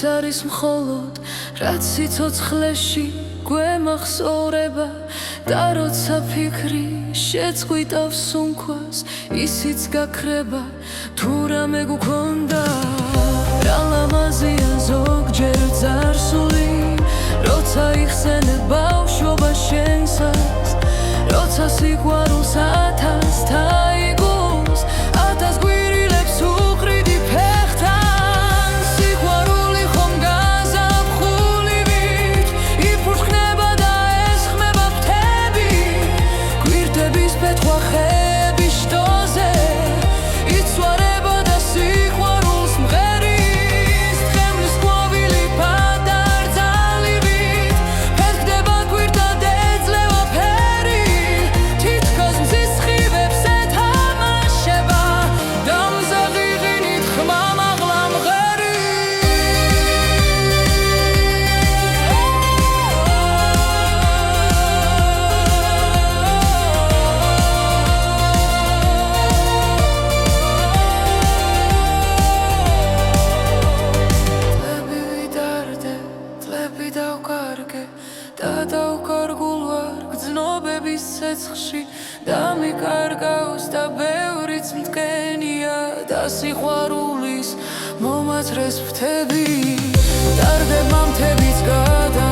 არის მხოლოდ რაც სიცოცხლეში გვემახსოვრება და როცა ფიქრი შეწყვიტავს სუნქვას ისიც გაქრება თუ რამე გქონდა რა ლამაზია ზოგჯერ ძარსული როცა იხსენებ ბავშვობა შენსაც როცა სიყვარულს ათას თაიგულს ათას გვირილებს უყრიდი ფეხთან სიყვარული ხომ გაზაფხულივით იფურჩხნება და ესხმება ფრთები გვირდების პეთხვა ხეების შტოზე იცვარება და სიყვარულს მღერის თხემლის ყვავილი პატარძალივით ფეთქდება გვირდა დეძლევა ფერი თითქოს მზის სხივებს ეთამაშება დამზადიღინით ხმამაღლა მღერი წლები ვიდარდე, წლები დავკარგე და დავკარგულ ვარ გრძნობების ცეცხლში და მიკარგავს და ბევრიც მტკენია და სიყვარულის მომაცრეს ფრთები ტარდება მთებიც გადა